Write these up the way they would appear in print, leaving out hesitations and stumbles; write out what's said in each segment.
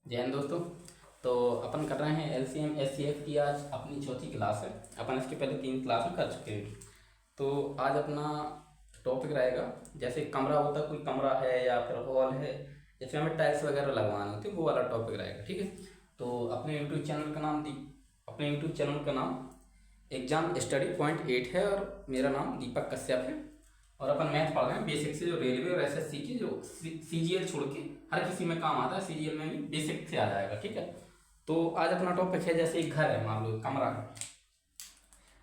जय हिंद दोस्तों। तो अपन कर रहे हैं एलसीएम एचसीएफ की। आज अपनी चौथी क्लास है। अपन इसके पहले 3 क्लास में कर चुके हैं। तो आज अपना टॉपिक रहेगा, जैसे कमरा होता है, कोई कमरा है या फिर हॉल है, जैसे हमें टाइल्स वगैरह लगवाने होते हैं, वो वाला टॉपिक रहेगा। ठीक है। तो अपने यूट्यूब चैनल का नाम एग्जाम स्टडी पॉइंट 8 है और मेरा नाम दीपक कश्यप है। और अपन मैथ पढ़ रहे हैं बेसिक से, जो रेलवे और एसएससी की, जो सीजीएल छोड़ के हर किसी में काम आता है, सीजीएल में भी बेसिक से आ जाएगा। ठीक है। तो आज अपना टॉपिक है, जैसे एक घर है, मान लो कमरा है।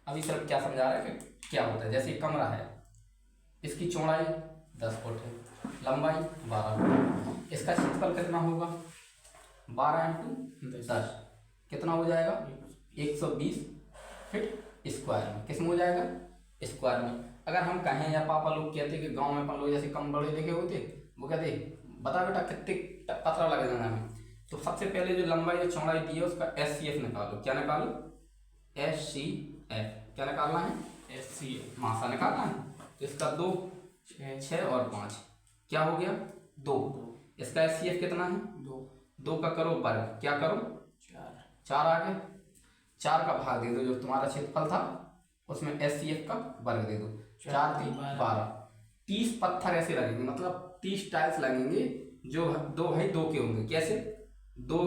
अभी सर क्या समझा रहा है कि क्या होता है। जैसे एक कमरा है, इसकी चौड़ाई 10 फुट है, लंबाई 12 फुट। इसका क्षेत्रफल कितना होगा? 12 इंटू 10 कितना हो जाएगा? 120 फीट स्क्वायर में। किस में हो जाएगा? स्क्वायर में। अगर हम कहें या पापा लोग कहते कि गांव में अपन लोग जैसे कम बड़े देखे होते, वो कहते बता बेटा कितने पतला लग जाना हमें। तो सबसे पहले जो लंबाई और चौड़ाई दी है उसका एचसीएफ निकालो। क्या निकालो? एचसीएफ। क्या निकालना है? एचसीएफ मासा निकालना है। तो इसका 2 6 और 5 क्या हो गया? 2। इसका एचसीएफ कितना है? 2 का करो वर्ग। क्या करो? 4 आ गया। 4 का भाग दे दो, जो तुम्हारा क्षेत्रफल था उसमें एचसीएफ का वर्ग दे दो। 4 3 12। 30 पत्थर ऐसे लगेंगे, मतलब 30 टाइल्स लगेंगे, जो 2 बाई 2 के होंगे। कैसे? 2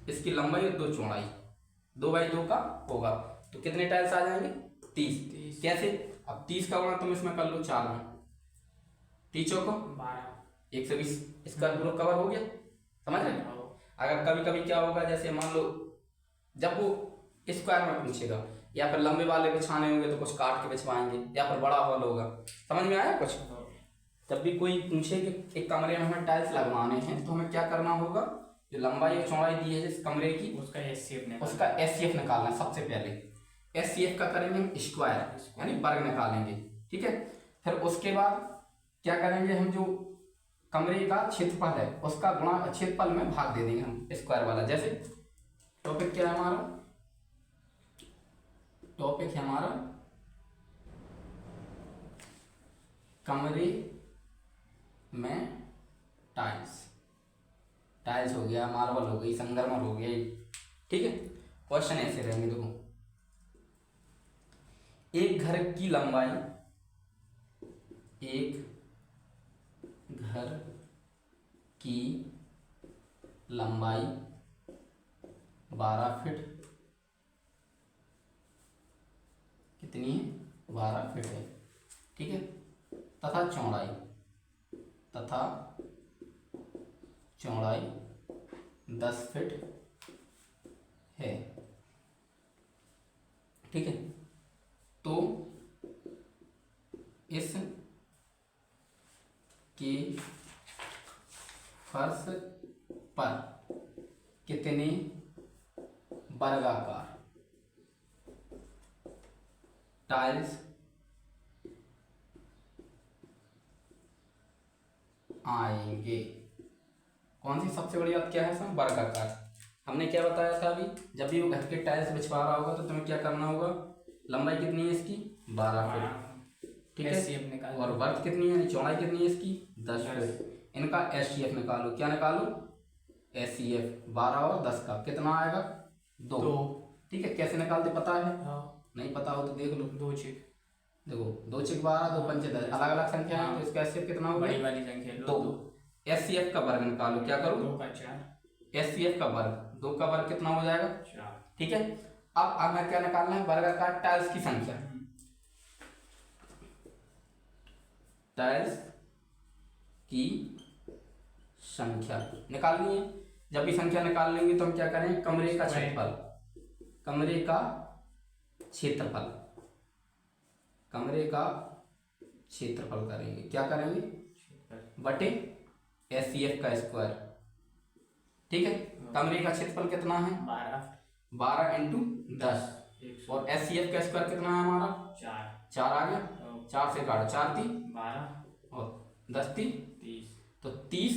इसकी लंबाई और 2 चौड़ाई, 2 बाई 2 का होगा। तो कितने टाइल्स आ जाएंगे? 30। कैसे? अब 30 का गुणा तुम इसमें कर लो 4 में, 30 चौको 12, 120 इसका ग्रुप कवर हो गया। समझ रहे? अगर कभी कभी क्या होगा, जैसे मान लो जब वो स्क्वायर में पूछेगा या फिर लंबे वाले बिछाने होंगे तो कुछ काट के बिछवाएंगे, या फिर बड़ा हॉल होगा। समझ में आया कुछ? जब भी कोई पूछे कि एक कमरे में हमें टाइल्स लगवाने हैं तो हमें क्या करना होगा? जो लंबाई और चौड़ाई दी है जिस कमरे की, उसका एचसीएफ निकालना है। सबसे पहले एचसीएफ का करेंगे हम स्क्वायर, यानी वर्ग निकालेंगे। ठीक है। फिर उसके बाद क्या करेंगे हम, जो कमरे का क्षेत्रफल है उसका गुणा क्षेत्रफल में भाग दे देंगे हम स्क्वायर वाला। जैसे टॉपिक क्या है हमारा? टॉपिक है हमारा कमरे में टाइल्स। टाइल्स हो गया, मार्बल हो गई, संगमरमर हो गया। ठीक है। क्वेश्चन ऐसे रहेंगे। देखो, एक घर की लंबाई, एक घर की लंबाई 12 फीट, कितनी है? 12 फीट है। ठीक है। तथा चौड़ाई 10 फीट है। ठीक है। तो इस के फर्श पर कितने वर्गाकार टाइल्स आएंगे? कौन सी सबसे बड़ी बात क्या है सर? वर्गाकार। हमने क्या बताया था अभी, जब भी वो घर के टाइल्स बिछवा रहा होगा तो तुम्हें क्या करना होगा? लंबाई कितनी है इसकी? 12 फीट। ठीक है। और वर्ग कितनी है, चौड़ाई कितनी है इसकी? 10 फीट। इनका एचसीएफ निकालो। क्या निकालो? एचसीएफ 12 और 10 का कितना आएगा? 2। ठीक है। कैसे निकालते पता है? नहीं पता हो तो देख लो। 2 चिक, देखो 2 चिक 12, 2 पंचे 10, अलग अलग संख्या है तो इसका एचसीएफ कितना होगा? बड़ी वाली संख्या 2। एचसीएफ का वर्ग निकालो। क्या करो? 2 का 4। एचसीएफ का वर्ग, 2 का वर्ग कितना हो जाएगा? 4। ठीक है। अब हमें क्या निकालना है? वर्गाकार टाइल्स की संख्या। टाइल्स की संख्या निकालनी है। जब भी संख्या निकाल लेंगे तो हम क्या करें? कमरे का क्षेत्रफल, कमरे का क्षेत्रफल, कमरे का क्षेत्रफल करेंगे। क्या करेंगे? बटे एचसीएफ का स्क्वायर। ठीक है। कमरे का क्षेत्रफल कितना है? 12 इंटू 10 और एचसीएफ का स्क्वायर कितना है हमारा? 4 आ गया। 4 से काटो, 4 3 12 और 10 3 30। तो 30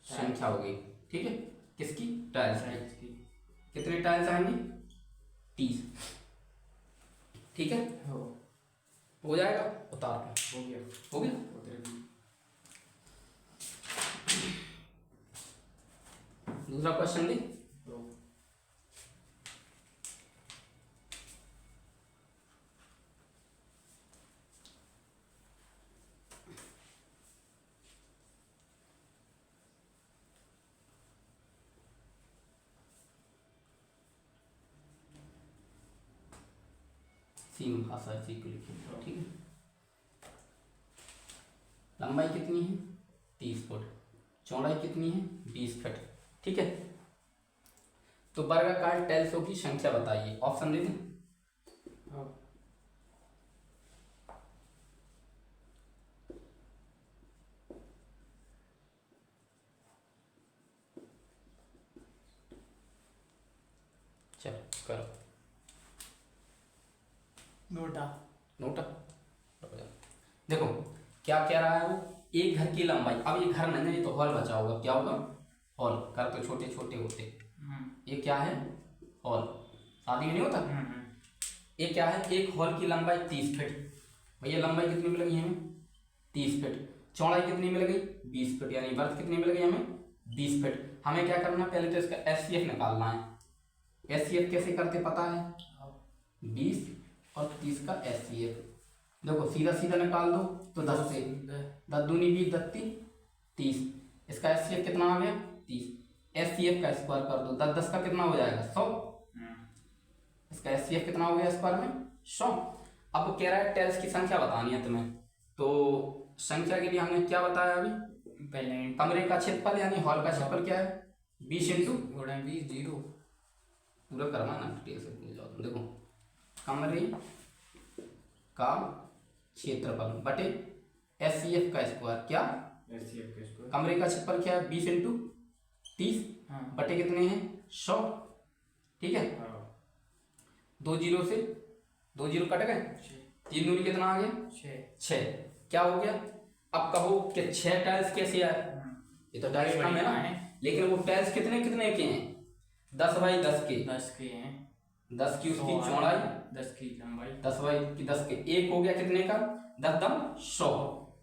संख्या हो गई। ठीक है। किसकी? टाइल्स की। कितने टाइल्स आएंगे? 30। ठीक है। हो जाएगा। उतार हो गया। हो गया। दूसरा क्वेश्चन दे। सीम भाषा इसी को लिखिए, ठीक है। लंबाई कितनी है 30 फुट, चौड़ाई कितनी है 20 फुट, ठीक है। तो वर्गाकार टाइल्सों की संख्या बताइए, ऑप्शन दे दें। चलो करो नोटा। देखो क्या कह रहा है वो, एक घर की लंबाई, अब ये घर नहीं है, ये तो हॉल बचा होगा, क्या होगा हॉल, घर तो छोटे छोटे होते, ये क्या है हॉल, शादी में नहीं होता। ये क्या है, एक हॉल की लंबाई 30 फीट, भैया लंबाई कितनी मिल गई हमें 30 फीट, चौड़ाई कितनी मिल गई 20 फीट, यानी बर्थ कितनी मिल गई हमें 20 फीट। हमें क्या करना है, पहले तो इसका एचसीएफ निकालना है। एचसीएफ कैसे करते पता है, 20 और 30 का एचसीएफ, देखो सीधा सीधा निकाल दो तो 10 से 10 दूनी 20 10 30, इसका एचसीएफ कितना आ गया 30, एचसीएफ का स्क्वायर कर दो, 10 10 का कितना हो जाएगा 100, इसका एचसीएफ कितना हो गया स्क्वायर में 100। अब कह रहा है टेल्स की संख्या बतानी है तुम्हें, तो संख्या के लिए हमने क्या बताया अभी, पहले कमरे का क्षेत्रफल यानी हॉल का क्षेत्रफल क्या है 20 इंटू 20 0 पूरा करवाना डिटेल से भूल जाओ तुम। देखो कमरे का क्षेत्रफल बटे एचसीएफ का स्क्वायर, क्या कमरे का क्षेत्रफल क्या है 20 इंटू 30 बटे कितने हैं 100, ठीक है। 2 जीरो से 2 जीरो कट गए, 3 दूनी कितना आ गया 6, क्या हो गया। अब कहो कि 6 टाइल्स कैसे आए, ये तो टाइल्स कम है ना, लेकिन वो टाइल्स कितने कितने के हैं 10 बाई 10 के, 10 के हैं, 10 की उसकी चौड़ाई 10 की लंबाई, 10 बाई की 10 के, एक हो गया कितने का 10 दम 100,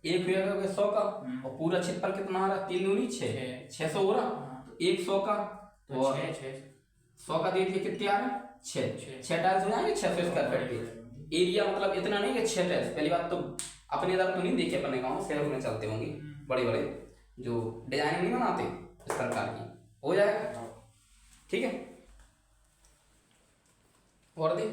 एक हो गया 100 का, और पूरा क्षेत्रफल कितना आ रहा 3 दूनी 6, 600 हो रहा, तो 100 का और 100 का दे दिए कितने आ रहे 6 टाइल्स हो जाएंगे 600 स्क्वायर फीट के। एरिया मतलब इतना नहीं कि 6 टाइल्स, पहली बात तो अपने इधर तो नहीं देखे, अपने गाँव शहरों में चलते होंगे बड़े बड़े जो डिजाइन नहीं बनाते इस प्रकार की, हो जाएगा, ठीक है। और दे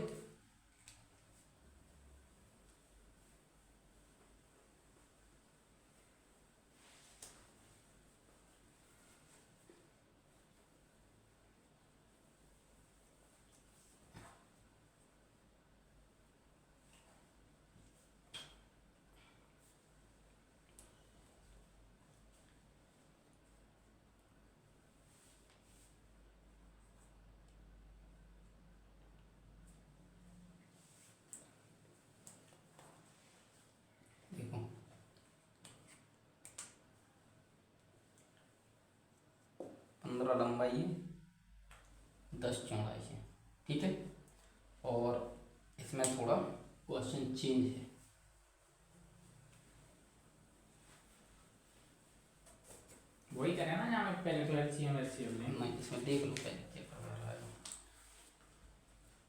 देखो 15 लंबाई है 10 चौड़ाई है, ठीक है। और इसमें थोड़ा क्वेश्चन चेंज है, वही करें ना जहाँ में पहले तो एचसीएफ नहीं इसमें देख लो पहले क्या करवा रहा है।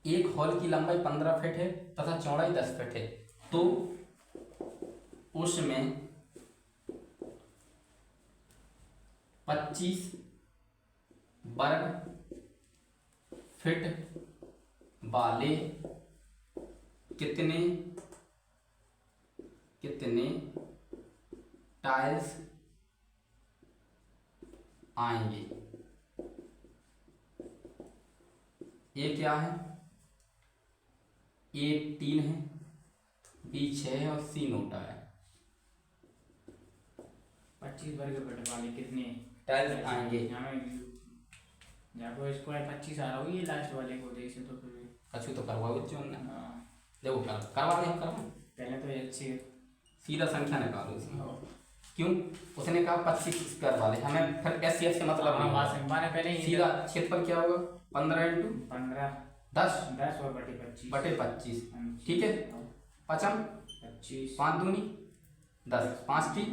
एक हॉल की लंबाई 15 फीट है तथा चौड़ाई 10 फीट है, तो उसमें 25 वर्ग फीट वाले कितने कितने टाइल्स आएंगे। ये क्या है, ए 3 है, बी 6 है और सी नोटा है। 25 वर्ग फीट वाले कितने टाइल्स आएंगे, जहाँ को स्क्वायर 25 आ रहा होगी, ये लास्ट वाले को जैसे तो फिर कछु तो करवाओ बच्चों ने, देखो करवा दे पहले तो एचसीएफ सीधा संख्या निकालो इसमें, क्यों उसने कहा 25 स्क्वायर वाले, हमें फिर एचसीएफ से मतलब नहीं, पहले सीधा क्षेत्रफल क्या होगा 15 इंटू 15 10 और बटे 25 ठीक है। पचम 25 5 दूनी 10, 5 की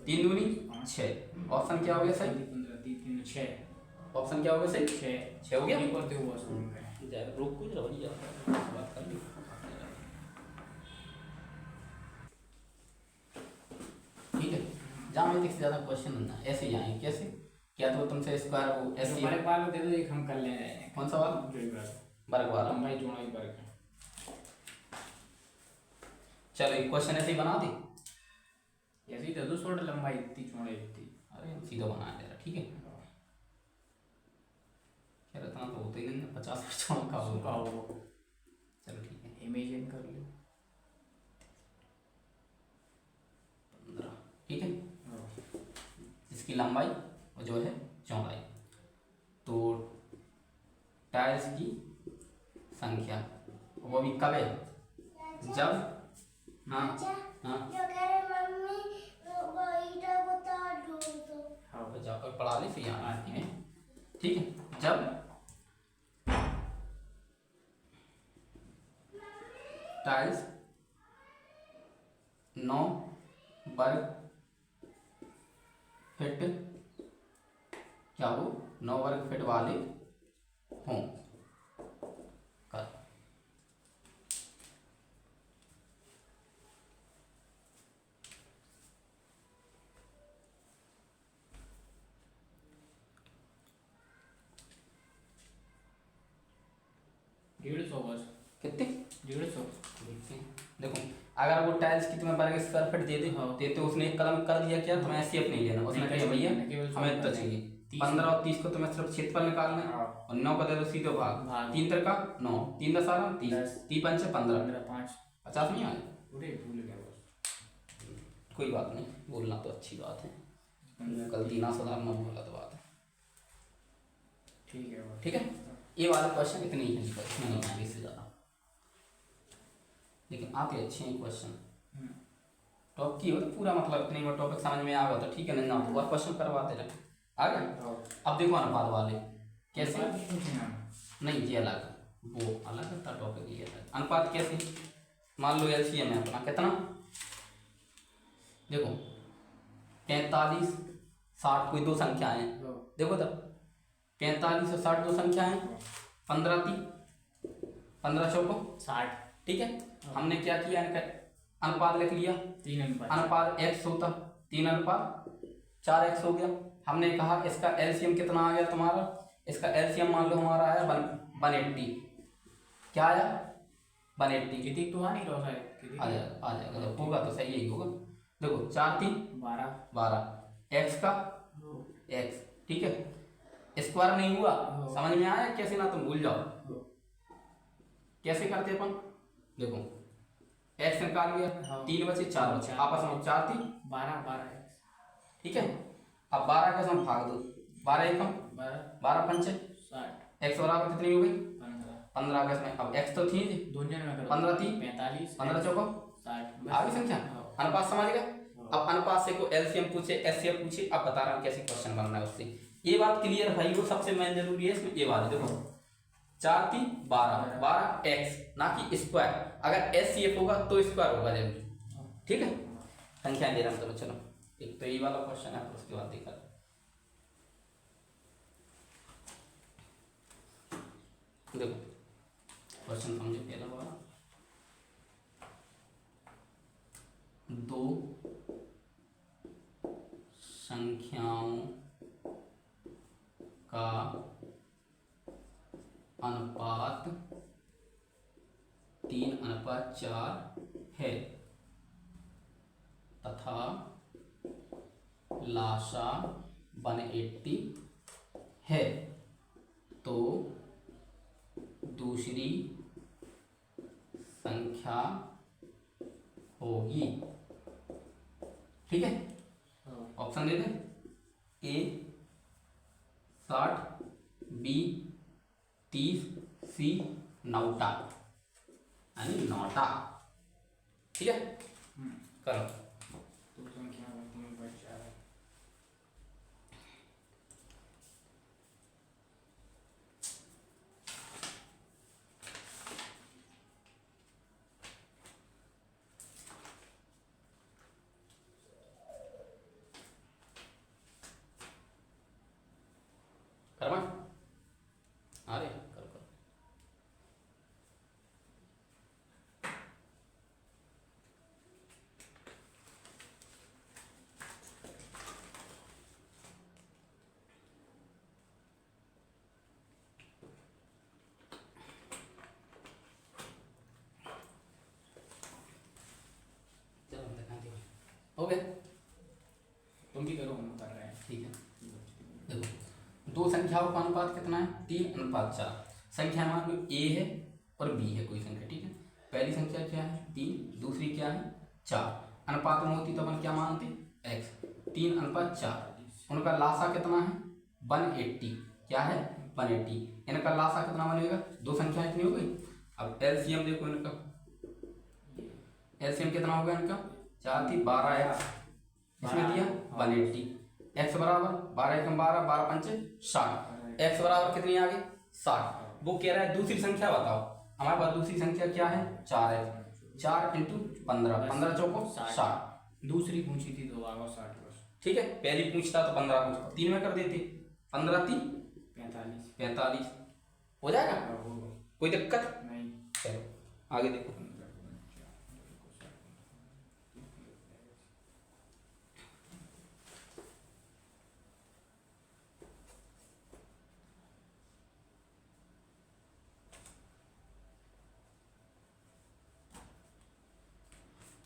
3 दूनी 6, ऑप्शन क्या हो गया सही 15 3 3 6, ऑप्शन क्या होगा सही? 6 6 हो गया। एक और दो बस हो गए। जा रुक कुछ रहो या बात कर ली। ठीक है, ज्यामिति से ज्यादा क्वेश्चन ना ऐसे ही आएंगे। कैसे? क्या तो तुमसे स्क्वायर वो ऐसे हमारे पास दे दो, एक हम कर ले रहे हैं। कौन सा वाला? वर्ग वाला। लंबाई चौड़ाई वर्ग है। चलो एक क्वेश्चन ऐसे ही बना दे। ऐसे ही दे दो, छोड़ लंबाई इतनी चौड़ाई इतनी। अरे हम सीधा बना दे रहा। ठीक है, क्या इतना तो होता ही नहीं है, 50 का होगा। चलो ठीक है, इमेजिन कर लो। 15। ठीक है, इसकी लंबाई और जो है चौड़ाई, तो टाइल्स की संख्या वो भी कब है? जब हाँ हाँ जाकर पढ़ा ले फिर यहाँ। ठीक है, ठीक है, जब टाइल्स 9 वर्ग फीट क्या हो 9 वर्ग फीट वाले हों। कर बस कितने? 150। देखते हैं। देखो अगर वो टाइल्स की तुम्हें वर्ग स्क्वायर फीट दे दे तो उसने एक कदम कर दिया क्या, तुम्हें एससीएफ नहीं लेना। उसने कहा भैया हमें तो चाहिए 15 और 30 को तुम्हें सिर्फ क्षेत्रफल निकालना है और 9 को दे दो सीधे भाग। 3 3 का 9, 3 10 30, 30 5 15, 50 नहीं आए। भूल गया बस। कोई बात नहीं, बोलना तो अच्छी बात है, गलती ना सुधारना गलत बात है। ठीक है बस। ठीक है, ये वाला क्वेश्चन इतने ही है, इसमें नहीं आगे से ज़्यादा, लेकिन आते अच्छे हैं क्वेश्चन। टॉप की हो तो पूरा मतलब इतने में टॉपिक समझ में आ गया तो ठीक है, नहीं ना तो और क्वेश्चन करवाते रहे। आ गया? अब देखो अनुपात वाले कैसे? नहीं ये अलग, वो अलग था टॉपिक, ये अलग। अनुपात कैसे? मान लो एलसीएम है अपना कितना, देखो 45 60, कोई दो संख्याएं हैं, देखो तब 45 और 60 दो संख्याएं, 15 3 15 चौको 60। ठीक है, हमने क्या किया, इनका अनुपात लिख लिया। 3 अनुपात x होता 3 अनुपात 4x हो गया। हमने कहा इसका एलसीएम कितना आ गया तुम्हारा, इसका एलसीएम मान लो हमारा आया 180। क्या आया? 180। कितनी तो आ नहीं रहा है, आ जाएगा जब होगा तो सही ही होगा। देखो 4 3 12, x का x। ठीक है, स्क्वायर नहीं हुआ, समझ में आया कैसे? ना तुम भूल जाओ कैसे करते अपन। देखो x निकाल लिया, 3 बचे 4 बचे, आपस में 4 3 12 ठीक है। अब 12 का सम भाग दो, 12 एकम 12 पंचे 60, x बराबर कितनी हो गई? 15 का इसमें अब x तो थी 15 3 45 15 चौको 60 आ गई संख्या। अनुपात समझ गए? अब अनुपात से को एलसीएम पूछे एचसीएफ पूछे, अब बता रहा हूँ कैसे क्वेश्चन बनना है उससे। ये बात क्लियर भाई, वो सबसे मेन जरूरी है इसमें। ये बात देखो 4 3 12 12 x ना कि स्क्वायर, अगर एचसीएफ होगा तो स्क्वायर होगा जरूर। ठीक है, संख्या दे रहा हूँ। चलो एक तो ये वाला क्वेश्चन है, उसके बाद देखा देखो क्वेश्चन समझो। पहला वाला, दो संख्याओं का अनुपात 3:4 है तथा लाशा 180 है, तो दूसरी संख्या होगी। ठीक है, ऑप्शन दे दे, ए 60, बी 30, सी 9टा यानी 9टा। ठीक है, करो। तो संख्या बनती है 4। करा अरमान अरे करो करो। चलो हम दिखा दे हो गया। तुम भी करो, हम कर रहे हैं। ठीक है देखो दो संख्याओं का अनुपात कितना है 3:4। संख्या मान लो a है और b है कोई संख्या। ठीक है पहली संख्या क्या है 3, दूसरी क्या है 4। अनुपात में होती तो अपन क्या मानते x। 3:4 उनका लासा कितना है 180। क्या है 180। इनका लासा कितना बनेगा, दो संख्याएं कितनी हो गई। अब एलसीएम देखो इनका, एलसीएम कितना होगा इनका 4 थी 12 यार इसमें दिया 180। एक्स बराबर 12 एकम 12, 12 पंचे 60। एक्स बराबर कितनी आ गई 60। वो कह रहा है दूसरी संख्या बताओ। हमारे पास दूसरी संख्या क्या है 4 है। 4 इंटू 15, 15 चौको 60। दूसरी पूछी थी तो आगे 60 बस। ठीक है पहली पूछता तो 15 पूछता, 3 में कर देते 15 3 45 हो जाएगा। कोई दिक्कत नहीं। चलो आगे देखो।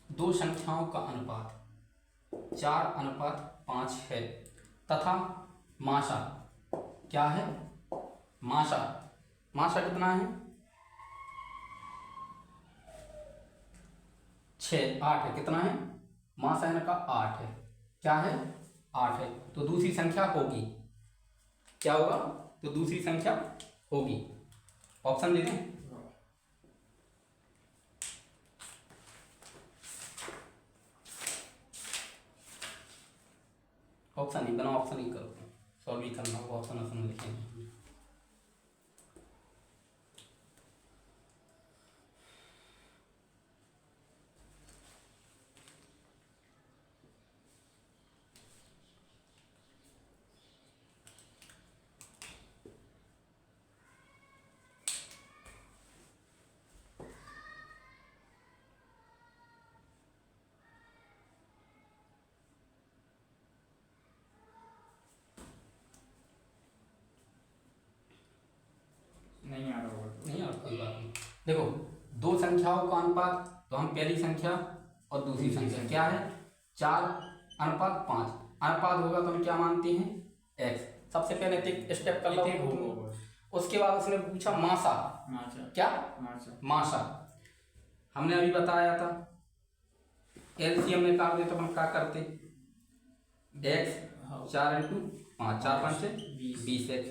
दो संख्याओं का अनुपात 4:5 है तथा माशा क्या है, माशा माशा कितना है 8 है। कितना है माशा इनका 8 है। क्या है 8 है। तो दूसरी संख्या होगी क्या होगा, तो दूसरी संख्या होगी। ऑप्शन दे दें। ऑप्शन ही बना, ऑप्शन ही करो, सॉल्व ही करना होगा। ऑप्शन लिखेंगे। नहीं आ रहा होगा नहीं और कोई बात नहीं। देखो दो संख्याओं का अनुपात, तो हम पहली संख्या और दूसरी संख्या क्या है 4:5। अनुपात होगा तो हम क्या मानते हैं x। सबसे पहले स्टेप कर लो। उसके बाद उसने पूछा मासा। क्या मासा हमने अभी बताया था एलसीएम निकाल दे तो हम क्या करते x 4 इंटू 5, 4 5 से 20 x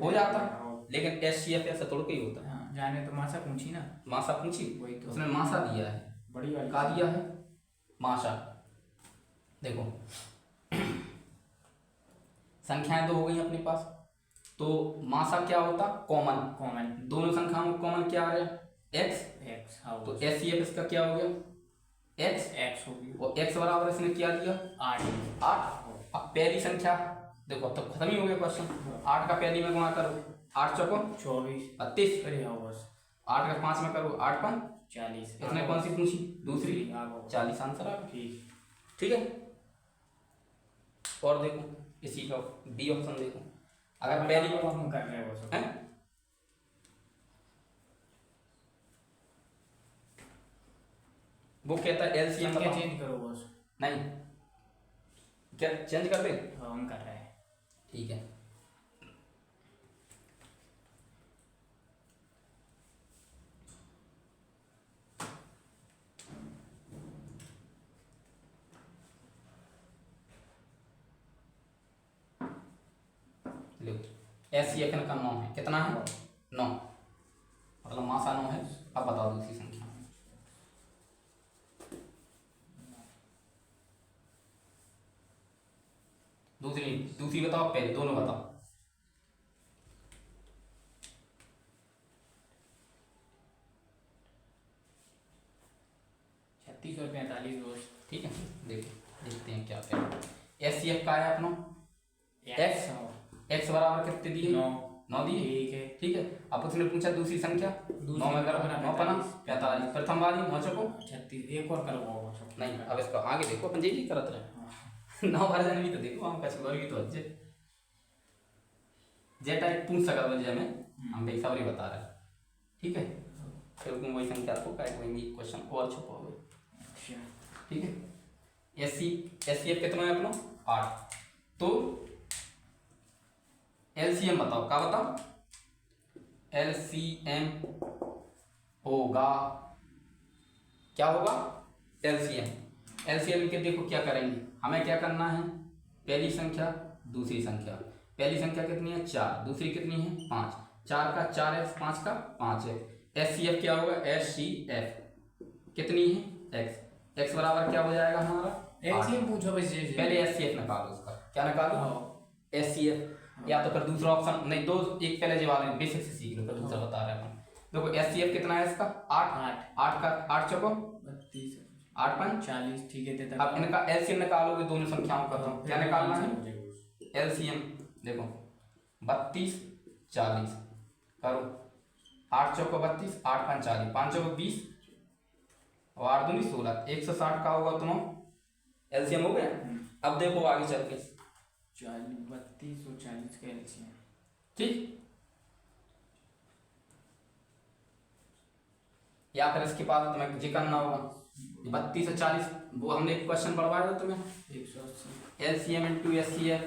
हो जाता। लेकिन एचसीएफ ऐसा थोड़ा ही होता है। जाने तो मासा पूछी ना, मासा पूछी वही तो उसने मासा दिया है, बड़ी वाली का दिया है मासा। देखो संख्याएं दो हो गई अपने पास, तो मासा क्या होता कॉमन। दोनों संख्याओं में कॉमन क्या आ रहा एक्स। तो एचसीएफ इसका क्या हो गया एक्स हो गया। और एक्स बराबर इसने क्या दिया 8। अब पहली संख्या देखो अब तक खत्म ही हो गया क्वेश्चन। 8 का पहली में गुणा करो 8 चौको 24 32। अरे हाँ बस 8 का 5 में करो 8 5 40। इसने कौन सी पूछी दूसरी 40 आंसर आ गया। ठीक है और देखो इसी का बी ऑप्शन देखो। अगर पहली हम कर रहे हैं वो सब हैं वो कहता है एलसीएम क्या चेंज करो बस। नहीं क्या चेंज कर दे। हाँ हम कर रहे हैं। ठीक है एचसीएफ का 9 है। कितना है 9 मतलब मासा 9 है। अब बताओ दूसरी संख्या। दूसरी बताओ पहले दोनों बताओ। 36 और 45 रोज। ठीक है देखते हैं क्या क्या एचसीएफ का है अपना एक्स x बराबर कितने दिए? 9 दिए। ठीक है। ठीक है, अब उसने पूछा दूसरी संख्या, 9 में करो 9 पना 45, प्रथम वाली 9 चको 36, एक और करो नहीं। अब इसका आगे देखो अपन जी करत रहे 9 वर्जन भी तो देखो हम कछ और भी तो अच्छे जे टाइप पूछ सकत बजे में हम एक सवारी बता रहे। ठीक है, फिर तुम वही संख्या को काट लेंगे, क्वेश्चन और छुपाओगे। अच्छा ठीक है, एचसीएफ कितना है अपना 8, तो एलसीएम बताओ, क्या बताओ? एलसीएम होगा, क्या होगा? एलसीएम के देखो क्या करेंगे, हमें क्या करना है, पहली संख्या दूसरी संख्या, पहली संख्या कितनी है 4, दूसरी कितनी है 5, 4 का 4x, 5 का 5x। एचसीएफ क्या होगा? एचसीएफ कितनी है x बराबर क्या हो जाएगा हमारा? एचसीएफ पूछो बस जी। पहले एचसीएफ निकालो, उसका क्या निकालो? एचसीएफ, या तो फिर दूसरा ऑप्शन नहीं, दो एक पहले जवाब बेसिक से सीख लो, फिर दूसरा बता रहे हैं। देखो एचसीएफ कितना है इसका 8 का 8 चौको 32, 8 5 40। ठीक है, अब इनका एलसीएम निकालोगे दोनों संख्याओं का, तो क्या निकालना है? एलसीएम देखो 32 40 करो, 8 चौको 32, 8 5 40, 5 चौको 20 और 8 दूनी 16, 160 का होगा तुम एलसीएम हो गया। अब देखो आगे चल के 32 और 40 का एलसीएम। ठीक, या फिर इसके बाद तुम्हें जी करना होगा 32 और 40, वो हमने एक क्वेश्चन पढ़वाया था तुम्हें 180 एलसीएम इंटू एचसीएफ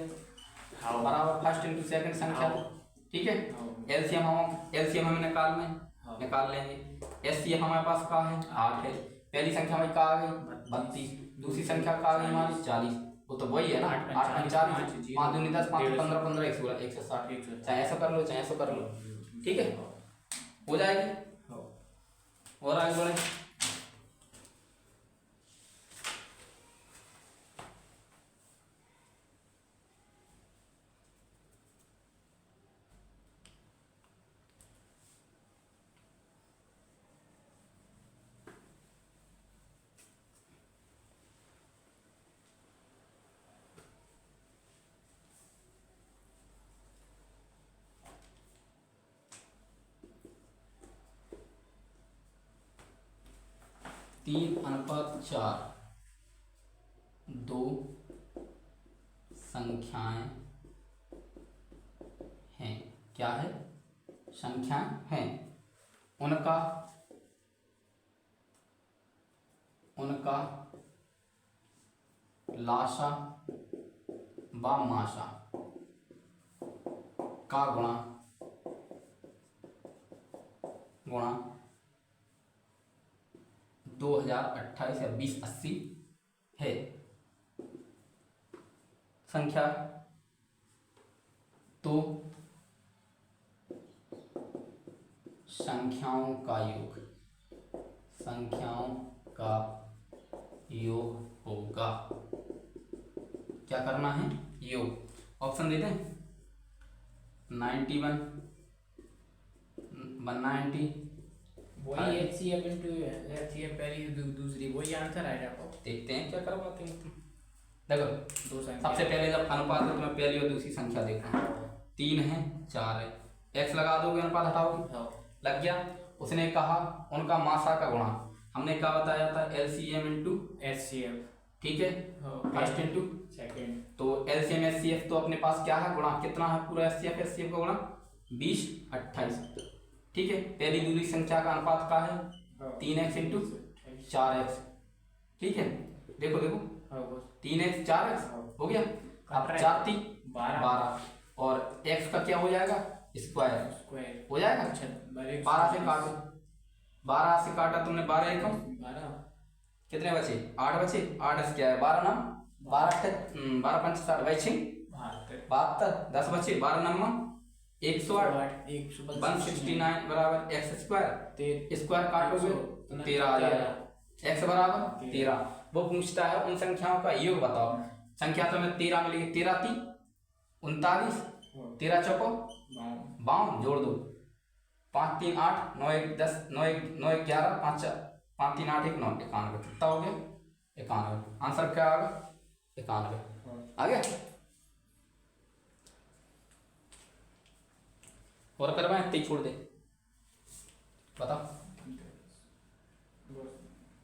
बराबर फर्स्ट इंटू सेकंड संख्या। ठीक है, एलसीएम हम निकाल लेंगे। एचसीएफ हमारे पास का है 8 है, पहली संख्या में का आ गई 32, दूसरी संख्या का आ गई हमारी 40, वो तो वही है ना 8 5 40, 5 दूनी 10, 5 15 15 116 160, चाहे ऐसा कर लो चाहे ऐसा कर लो। ठीक है, हो जाएगी। और आगे बढ़े, तीन अनुपात 4 दो संख्याएं हैं, क्या है? संख्याएं हैं, उनका लासा व मासा का गुणा 2028 या 2080 है। संख्या तो संख्याओं का योग होगा। क्या करना है? योग। ऑप्शन देते हैं 91 190, वही एचसीएफ इनटू एचसीएफ पहली दूसरी वही आंसर आएगा आपको। देखते हैं क्या करवाते हैं। देखो दो संख्या सबसे पहले जब अनुपात में तुम्हें पहली और दूसरी संख्या देखना, 3 है 4 है, x लगा दोगे अनुपात हटाओगे, लग गया। उसने कहा उनका मासा का गुणा, हमने क्या बताया था? LCM into HCF. ठीक है, फर्स्ट इंटू सेकंड, तो एलसीएम एचसीएफ तो अपने पास क्या है? गुणा कितना है पूरा एचसीएफ का गुणा 20 28। ठीक है, पहली दूसरी संख्या का अनुपात का है 3x इंटू 4x। ठीक है, देखो 3x 4x हो गया। अब 4 3 12 और x का क्या हो जाएगा? स्क्वायर हो जाएगा। 12 से काटो, 12 से काटा तुमने 12 एक 12 कितने बचे? 8 बचे। 8 से क्या है? 12 नाम 12 12 5 60 बाई 6 72, 10 बचे। 12 नंबर 108 169 बराबर x स्क्वायर, स्क्वायर काटोगे 13 आ जाएगा। x बराबर 13। वो पूछता है उन संख्याओं का योग बताओ। संख्या तो हमें 13 मिलेगी, 13 3 39, 13 चौको 52, जोड़ दो 5 3 8 9 1 10 9 1 9 1 11 5 5 3 8 1 9 91। कितना हो गया? 91। आंसर क्या आ गया? 91 आ गया। और करवाएं इतने ही छोड़ दे, बताओ।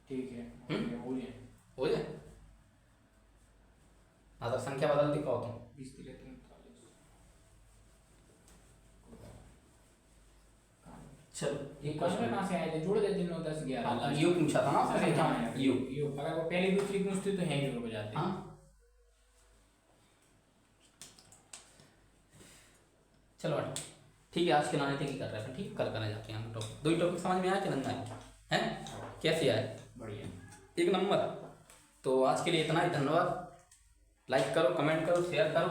ठीक है, हो जाए। हो जाए, आधा संख्या बदल दिखाओ तुम। 20 3 39। चलो एक क्वेश्चन कहाँ से आए थे, जोड़ देते 9 10 11। यू पूछा था ना उसने संख्या में, यू यू अगर वो पहली दूसरी पूछते तो है ही रुक जाते। हाँ चलो हट, ठीक है। आज के लाने थे की कर रहे थे, ठीक, कल करने जाते हैं हम टॉपिक। दो ही टॉपिक समझ में आया कि नहीं आया है, कैसे आए? बढ़िया, एक नंबर। तो आज के लिए इतना ही, धन्यवाद। लाइक करो, कमेंट करो, शेयर करो,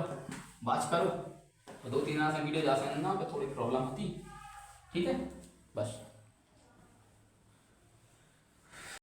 वॉच करो। और 2 3 वीडियो जा सकते ना, थोड़ी प्रॉब्लम होती, ठीक है, बस।